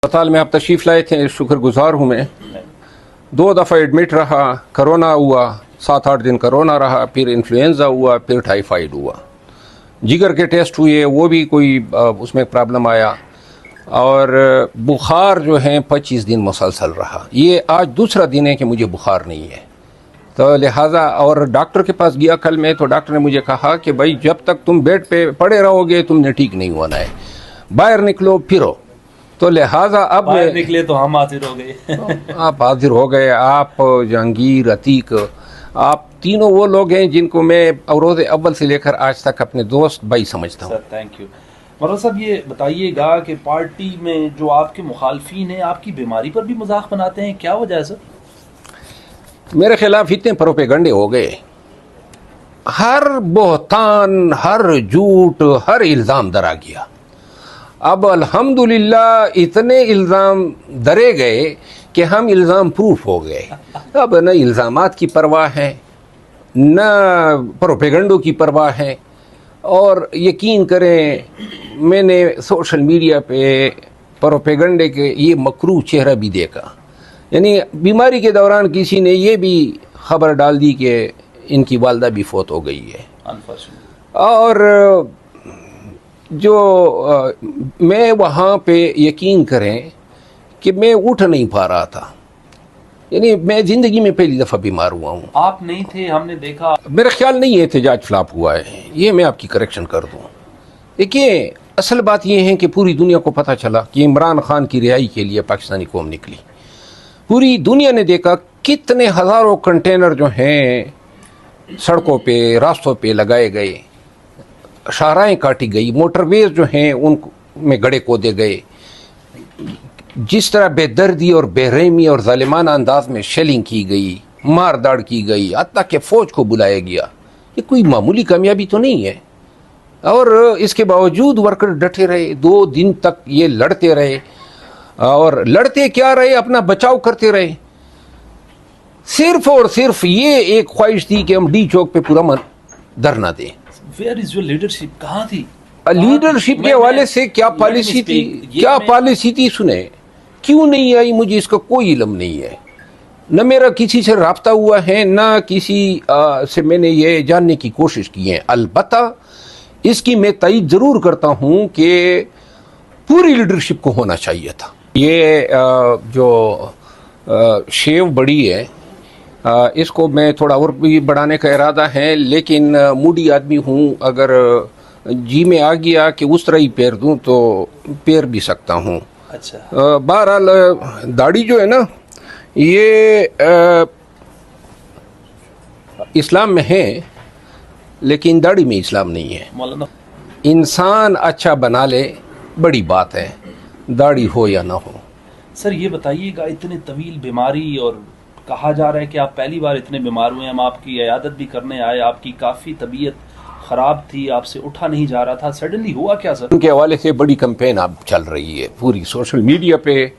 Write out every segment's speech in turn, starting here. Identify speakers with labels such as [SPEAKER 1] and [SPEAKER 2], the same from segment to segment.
[SPEAKER 1] अस्पताल में आप तशरीफ़ लाए थे, शुक्रगुजार हूँ मैं। 2 दफ़ा एडमिट रहा, करोना हुआ, 7-8 दिन करोना रहा, फिर इन्फ्लुएंज़ा हुआ, फिर टाइफाइड हुआ। जिगर के टेस्ट हुए, वो भी कोई उसमें प्रॉब्लम आया, और बुखार जो है 25 दिन मुसलसल रहा। ये आज दूसरा दिन है कि मुझे बुखार नहीं है, तो लिहाजा और डॉक्टर के पास गया कल मैं, तो डॉक्टर ने मुझे कहा कि भाई जब तक तुम बेड पे पड़े रहोगे तुमने ठीक नहीं होना है, बाहर निकलो फिरो। तो लिहाजा अब
[SPEAKER 2] बाहर निकले तो हम हाजिर हो गए।
[SPEAKER 1] आप हाजिर हो गए, आप जहांगीर, अतीक, आप तीनों वो लोग हैं जिनको मैं अवरोज़ अव्वल से लेकर आज तक अपने दोस्त भाई समझता हूँ।
[SPEAKER 2] Sir thank you. मरवा साहब ये बताइएगा कि पार्टी में जो आपके मुखालफीन हैं आपकी बीमारी पर भी मजाक बनाते हैं, क्या वजह है सर?
[SPEAKER 1] मेरे खिलाफ इतने प्रोपेगंडे हो गए, हर बोहतान, हर झूठ, हर इल्ज़ाम दरा गया। अब अल्हम्दुलिल्लाह इतने इल्ज़ाम दरे गए कि हम इल्ज़ाम प्रूफ हो गए। अब न इल्ज़ामात की परवाह है, न प्रोपेगंडों की परवाह है। और यकीन करें, मैंने सोशल मीडिया पे प्रोपेगंडे के ये मकरूह चेहरा भी देखा। यानी बीमारी के दौरान किसी ने ये भी खबर डाल दी कि इनकी वालदा भी फौत हो गई है। और जो मैं वहाँ पे यकीन करें कि मैं उठ नहीं पा रहा था, यानी मैं ज़िंदगी में पहली दफ़ा बीमार हुआ हूँ।
[SPEAKER 2] आप नहीं थे, हमने देखा।
[SPEAKER 1] मेरा ख्याल नहीं है एहतजाज फ्लॉप हुआ है, ये मैं आपकी करेक्शन कर दूँ। देखिए, असल बात यह है कि पूरी दुनिया को पता चला कि इमरान खान की रिहाई के लिए पाकिस्तानी कौम निकली। पूरी दुनिया ने देखा कितने हज़ारों कंटेनर जो हैं सड़कों पे, रास्तों पे लगाए गए, शाहराएँ काटी गई, मोटरवेज जो हैं उनमें गड़े खोदे गए, जिस तरह बेदर्दी और बेरहमी और ज़ालिमाना अंदाज में शेलिंग की गई, मार दाड़ की गई, हत्ता के फ़ौज को बुलाया गया, ये कोई मामूली कामयाबी तो नहीं है। और इसके बावजूद वर्कर डटे रहे, 2 दिन तक ये लड़ते रहे, और लड़ते क्या रहे, अपना बचाव करते रहे। सिर्फ और सिर्फ ये एक ख्वाहिश थी कि हम डी चौक पे पूरा मन धरना दें।
[SPEAKER 2] Where is your leadership? कहाँ थी
[SPEAKER 1] लीडरशिप के हवाले से क्या पॉलिसी थी, क्या पॉलिसी थी, सुने क्यों नहीं आई, मुझे इसका कोई इल्म नहीं है। न मेरा किसी से राब्ता हुआ है, न किसी से मैंने ये जानने की कोशिश की है। अलबत्ता इसकी मैं तायीद ज़रूर करता हूँ कि पूरी लीडरशिप को होना चाहिए था। ये जो शेव बड़ी है, इसको मैं थोड़ा और भी बढ़ाने का इरादा है, लेकिन मूडी आदमी हूँ, अगर जी में आ गया कि उस तरह ही पैर दूँ तो पैर भी सकता हूँ।
[SPEAKER 2] अच्छा।
[SPEAKER 1] बहरहाल दाढ़ी जो है ना, ये इस्लाम में है, लेकिन दाढ़ी में इस्लाम नहीं है।
[SPEAKER 2] मौलाना,
[SPEAKER 1] इंसान अच्छा बना ले बड़ी बात है, दाढ़ी हो या ना हो।
[SPEAKER 2] सर ये बताइएगा, इतनी तवील बीमारी, और कहा जा रहा है कि आप पहली बार इतने बीमार हुए, हम आपकी इयादत भी करने आए, आपकी काफ़ी तबीयत ख़राब थी, आपसे उठा नहीं जा रहा था, सडनली हुआ क्या सर?
[SPEAKER 1] उनके हवाले से बड़ी कंपेन अब चल रही है पूरी सोशल मीडिया पे,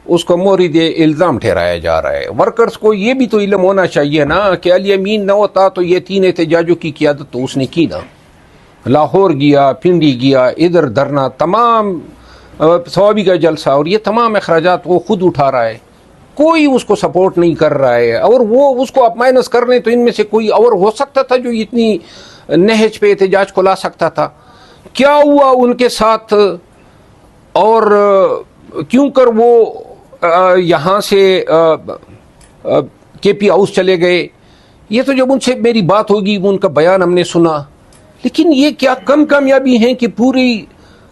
[SPEAKER 1] उसको मोरिद इल्ज़ाम ठहराया जा रहा है। वर्कर्स को ये भी तो इल्म होना चाहिए ना कि अली अमीन न होता तो ये 3 एहतजाजों की क़ियादत तो उसने की ना। लाहौर गया, पिंडी गया, इधर धरना, तमाम सवाबी का जलसा, और ये तमाम अखराजात वो खुद उठा रहा है, कोई उसको सपोर्ट नहीं कर रहा है। और वो उसको अप माइनस कर रहे, तो इनमें से कोई और हो सकता था जो इतनी नहज पे एहतजाज को ला सकता था। क्या हुआ उनके साथ, और क्यों कर वो यहाँ से केपी हाउस चले गए, ये तो जब उनसे मेरी बात होगी, उनका बयान हमने सुना। लेकिन ये क्या कम कामयाबी है कि पूरी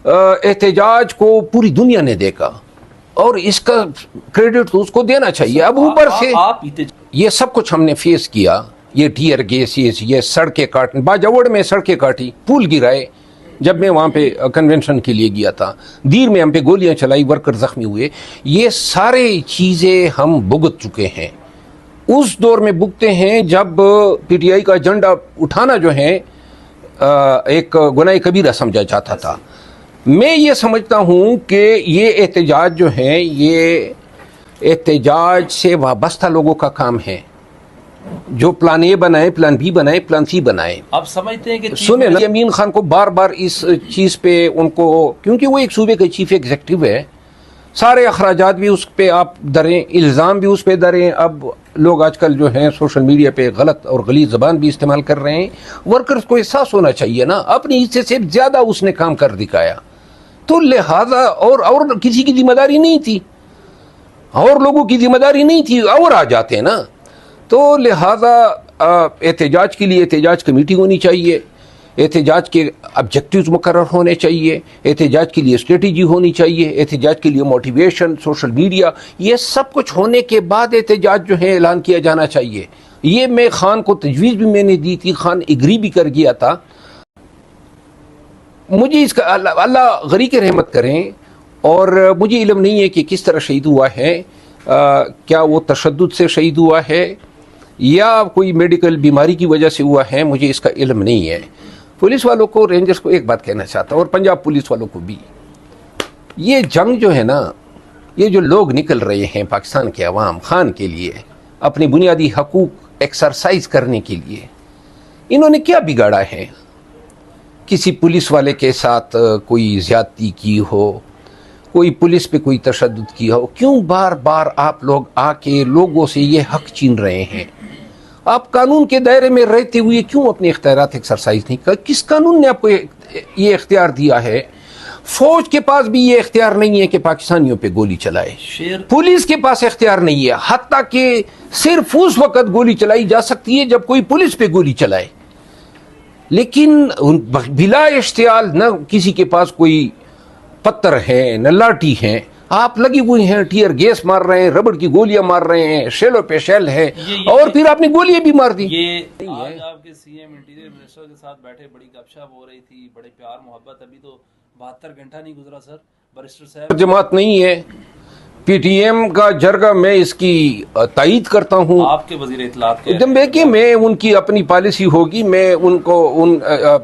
[SPEAKER 1] एहतजाज को पूरी दुनिया ने देखा, और इसका क्रेडिट तो उसको देना चाहिए। अब ऊपर से ये सब कुछ हमने फेस किया, ये टीयर गैस, ये सड़कें काटने, बाजावड़ में सड़कें काटी, पुल गिराए, जब मैं वहाँ पे कन्वेंशन के लिए गया था, दीर में हम पे गोलियां चलाई, वर्कर जख्मी हुए। ये सारे चीज़ें हम भुगत चुके हैं, उस दौर में भुगते हैं जब पीटीआई का झंडा उठाना जो है एक गुनाह कबीरा समझा जाता था। मैं ये समझता हूँ कि ये एहतजाज जो है, ये एहतजाज से वाबस्ता लोगों का काम है, जो प्लान ए बनाए, प्लान बी बनाए, प्लान सी बनाए।
[SPEAKER 2] आप समझते हैं कि
[SPEAKER 1] सुने ना, अमीन खान को बार बार इस चीज़ पे उनको, क्योंकि वो एक सूबे के चीफ एग्जीक्यूटिव है, सारे अखराजात भी उस पर आप दरें, इल्ज़ाम भी उस पर दरें। अब लोग आजकल जो हैं सोशल मीडिया पे गलत और गलीज़ ज़बान भी इस्तेमाल कर रहे हैं। वर्कर्स को एहसास होना चाहिए ना, अपने हिस्से से ज़्यादा उसने काम कर दिखाया, तो लिहाजा और किसी की जिम्मेदारी नहीं थी, और लोगों की जिम्मेदारी नहीं थी, और आ जाते हैं ना। तो लिहाजा एहतजाज के लिए एहतजाज कमेटी होनी चाहिए, एहतजाज के ऑब्जेक्टिव्स मुकर्रर होने चाहिए, एहतजाज के लिए स्ट्रेटजी होनी चाहिए, एहतजाज के लिए मोटिवेशन, सोशल मीडिया, ये सब कुछ होने के बाद एहतजाज जो है ऐलान किया जाना चाहिए। ये मैं खान को तजवीज़ भी मैंने दी थी, खान एग्री भी कर गया था। मुझे इसका अल्लाह गरीक रहमत करें, और मुझे इल्म नहीं है कि किस तरह शहीद हुआ है, क्या वो तशद्दुद से शहीद हुआ है या कोई मेडिकल बीमारी की वजह से हुआ है, मुझे इसका इल्म नहीं है। पुलिस वालों को, रेंजर्स को एक बात कहना चाहता हूँ, और पंजाब पुलिस वालों को भी, ये जंग जो है ना, ये जो लोग निकल रहे हैं पाकिस्तान के अवाम खान के लिए, अपने बुनियादी हकूक़ एक्सरसाइज करने के लिए, इन्होंने क्या बिगाड़ा है? किसी पुलिस वाले के साथ कोई ज़्यादती की हो, कोई पुलिस पे कोई तशद्दुद किया हो, क्यों बार बार आप लोग आके लोगों से ये हक छीन रहे हैं? आप कानून के दायरे में रहते हुए क्यों अपने इख्तियारात एक्सरसाइज नहीं कर? किस कानून ने आपको ये इख्तियार दिया है? फौज के पास भी ये इख्तियार नहीं है कि पाकिस्तानियों पे गोली चलाए, पुलिस के पास इख्तियार नहीं है, हत्ता कि सिर्फ उस वक्त गोली चलाई जा सकती है जब कोई पुलिस पे गोली चलाए, लेकिन बिला इश्तियाल न किसी के पास कोई पत्थर है न लाठी है, आप लगी हुई हैं, टीयर गैस मार रहे हैं, रबड़ की गोलियां मार रहे हैं, शेलों पे शेल है, और फिर आपने गोलियां भी मार दी।
[SPEAKER 2] ये आज आपके सीएम इंटीरियर मिनिस्टर के साथ बैठे बड़ी गपशप हो रही थी, बड़े प्यार मोहब्बत, अभी तो 72 घंटा नहीं गुजरा सर। बैरिस्टर साहब
[SPEAKER 1] जमात नहीं है, पीटीएम का जरगा, मैं इसकी तायीद करता हूँ।
[SPEAKER 2] आपके वजीर इत्तलात के
[SPEAKER 1] जब देखिए, मैं उनकी अपनी पॉलिसी होगी, मैं उनको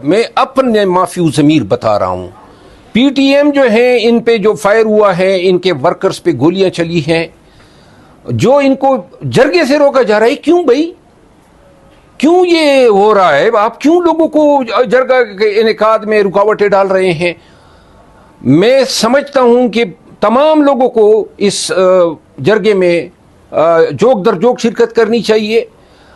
[SPEAKER 1] मैं अपने माफी ज़मीर बता रहा हूँ। पीटीएम जो है, इन पे जो फायर हुआ है, इनके वर्कर्स पे गोलियां चली हैं, जो इनको जरगे से रोका जा रहा है, क्यों भाई, क्यों ये हो रहा है? आप क्यों लोगों को जरगा के इनेकाद में रुकावटें डाल रहे हैं? मैं समझता हूं कि तमाम लोगों को इस जरगे में जोक दर जोक शिरकत करनी चाहिए।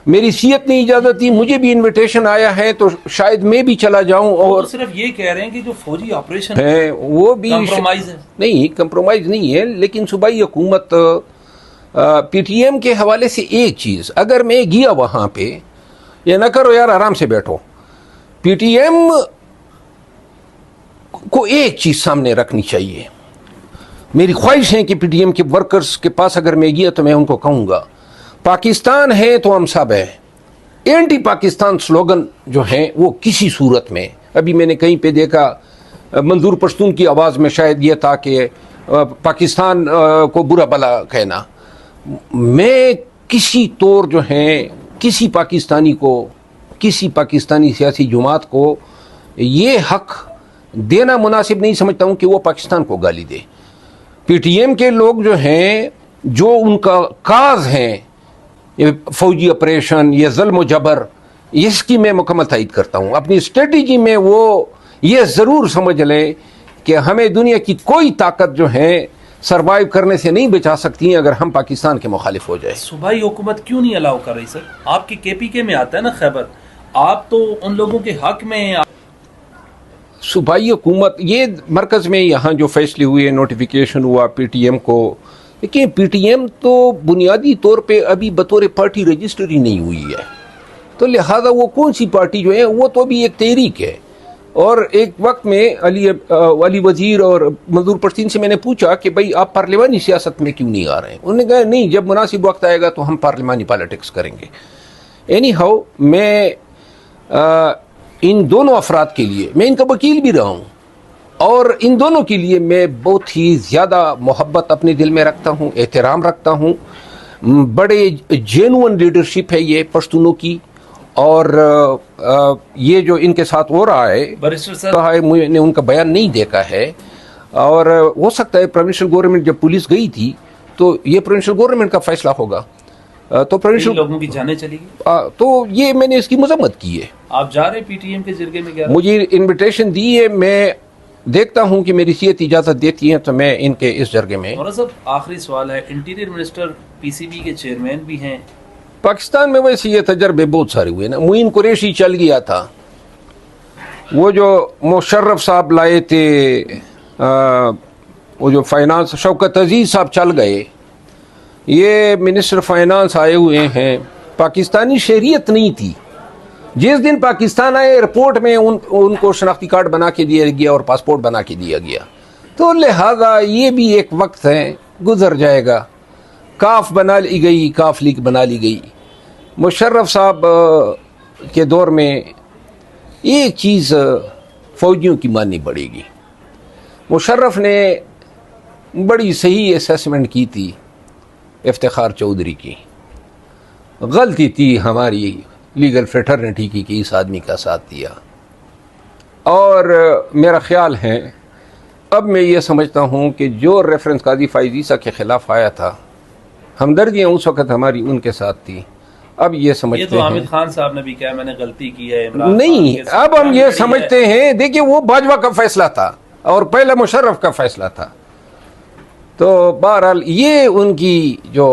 [SPEAKER 1] मेरी सीयत ने इजाजत दी, मुझे भी इनविटेशन आया है, तो शायद मैं भी चला जाऊं। और
[SPEAKER 2] तो सिर्फ ये कह रहे हैं कि जो फौजी ऑपरेशन
[SPEAKER 1] है वो भी
[SPEAKER 2] कंप्रोमाइज है।
[SPEAKER 1] नहीं, कंप्रोमाइज नहीं है, लेकिन सूबाई हुकूमत पीटीएम के हवाले से एक चीज़, अगर मैं गया वहाँ पे, ये ना करो यार, आराम से बैठो। पीटीएम को एक चीज़ सामने रखनी चाहिए। मेरी ख्वाहिश है कि पीटीएम के वर्कर्स के पास अगर मैं गया तो मैं उनको कहूँगा, पाकिस्तान है तो हम सब है। एंटी पाकिस्तान स्लोगन जो है वो किसी सूरत में, अभी मैंने कहीं पे देखा, मंजूर पश्तून की आवाज़ में शायद ये था कि पाकिस्तान को बुरा भला कहना। मैं किसी तौर जो है किसी पाकिस्तानी को, किसी पाकिस्तानी सियासी जमात को ये हक देना मुनासिब नहीं समझता हूँ कि वो पाकिस्तान को गाली दे। पीटीएम के लोग जो हैं, जो उनका काज हैं, ये फौजी ऑपरेशन, ये ज़ुल्म व जबर, इसकी मैं मुकम्मल तायीद करता हूँ। अपनी स्ट्रेटजी में वो ये ज़रूर समझ लें कि हमें दुनिया की कोई ताकत जो है सरवाइव करने से नहीं बचा सकती है अगर हम पाकिस्तान के मुखालिफ हो जाए।
[SPEAKER 2] सूबाई हुकूमत क्यों नहीं अलाउ कर रही सर? आपकी केपीके में आता है ना खैबर, आप तो उन लोगों के हक में।
[SPEAKER 1] सूबाई हुकूमत, ये मरकज़ में यहाँ जो फैसले हुए, नोटिफिकेशन हुआ पीटीएम को, लेकिन पीटीएम तो बुनियादी तौर पे अभी बतौर पार्टी रजिस्टर ही नहीं हुई है, तो लिहाजा वो कौन सी पार्टी जो है, वो तो अभी एक तहरीक है। और एक वक्त में अली वजीर और मंजूर पश्तीन से मैंने पूछा कि भाई आप पार्लिमानी सियासत में क्यों नहीं आ रहे हैं? उन्होंने कहा नहीं, जब मुनासिब वक्त आएगा तो हम पार्लिमानी पॉलिटिक्स करेंगे। एनी हाउ, मैं इन दोनों अफराद के लिए, मैं इनका वकील भी रहा हूँ, और इन दोनों के लिए मैं बहुत ही ज़्यादा मोहब्बत अपने दिल में रखता हूँ, एहतराम रखता हूँ। बड़े जेनुअन लीडरशिप है ये पश्तूनों की, और ये जो इनके साथ हो रहा है,
[SPEAKER 2] बैरिस्टर साहब,
[SPEAKER 1] कहा है, मैंने उनका बयान नहीं देखा है, और हो सकता है प्रोविंशियल गवर्नमेंट जब पुलिस गई थी तो ये प्रोविंशियल गवर्नमेंट का फैसला होगा, तो प्रोविंशियल
[SPEAKER 2] लोगों की जाने चली गई,
[SPEAKER 1] तो ये मैंने इसकी मजम्मत की है।
[SPEAKER 2] आप जा रहे पीटीएम के जरिए में? क्या
[SPEAKER 1] मुझे इनविटेशन दी है, मैं देखता हूँ कि मेरी सीहत इजाज़त देती है तो मैं इनके इस जरगे में।
[SPEAKER 2] और साहब आखिरी सवाल है, इंटीरियर मिनिस्टर पीसीबी के चेयरमैन भी हैं।
[SPEAKER 1] पाकिस्तान में वैसे ये तजर्बे बहुत सारे हुए ना। मुइन कुरैशी चल गया था, वो जो मुशर्रफ साहब लाए थे, वो जो फाइनेंस शौकत अजीज़ साहब चल गए, ये मिनिस्टर फाइनेंस आए हुए हैं। पाकिस्तानी शहरियत नहीं थी। जिस दिन पाकिस्तान आए एयरपोर्ट में उनको शनाख्ती कार्ड बना के दिया गया और पासपोर्ट बना के दिया गया। तो लिहाजा ये भी एक वक्त है, गुजर जाएगा। काफ बना ली गई, काफ लीग बना ली गई। मुशर्रफ साहब के दौर में एक चीज़ फ़ौजियों की माननी पड़ेगी, मुशर्रफ ने बड़ी सही असेसमेंट की थी इफ्तिखार चौधरी की। गलती थी हमारी लीगल फ्रेटर्निटी की कि इस आदमी का साथ दिया। और मेरा ख्याल है, अब मैं ये समझता हूँ कि जो रेफरेंस काजी फ़ाइज़ ईसा के ख़िलाफ़ आया था, हमदर्दियाँ उस वक़्त हमारी उनके साथ थी। अब ये समझते हैं,
[SPEAKER 2] ये तो हामिद खान साहब ने भी कहा मैंने गलती की है। इमरान
[SPEAKER 1] नहीं,
[SPEAKER 2] खान
[SPEAKER 1] अब हम ये समझते हैं, देखिए वो बाजवा का फैसला था और पहले मुशर्रफ का फैसला था। तो बहरहाल ये उनकी जो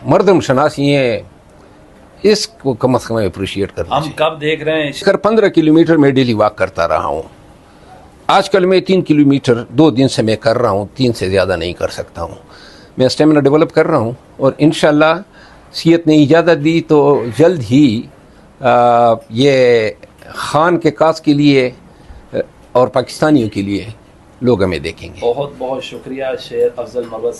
[SPEAKER 1] मर्दम शनासी है, इसको कम अज़ कम अप्रिशिएट करना
[SPEAKER 2] हम
[SPEAKER 1] चाहिए।
[SPEAKER 2] कब देख रहे हैं?
[SPEAKER 1] कर 15 किलोमीटर मैं डेली वॉक करता रहा हूँ। आजकल मैं 3 किलोमीटर 2 दिन से मैं कर रहा हूँ, 3 से ज़्यादा नहीं कर सकता हूँ। मैं स्टेमिना डेवलप कर रहा हूँ और इंशाल्लाह सीहत ने इजाज़त दी तो जल्द ही ये खान के काज के लिए और पाकिस्तानियों के लिए लोग हमें देखेंगे।
[SPEAKER 2] बहुत बहुत शुक्रिया शेर अफजल मबस।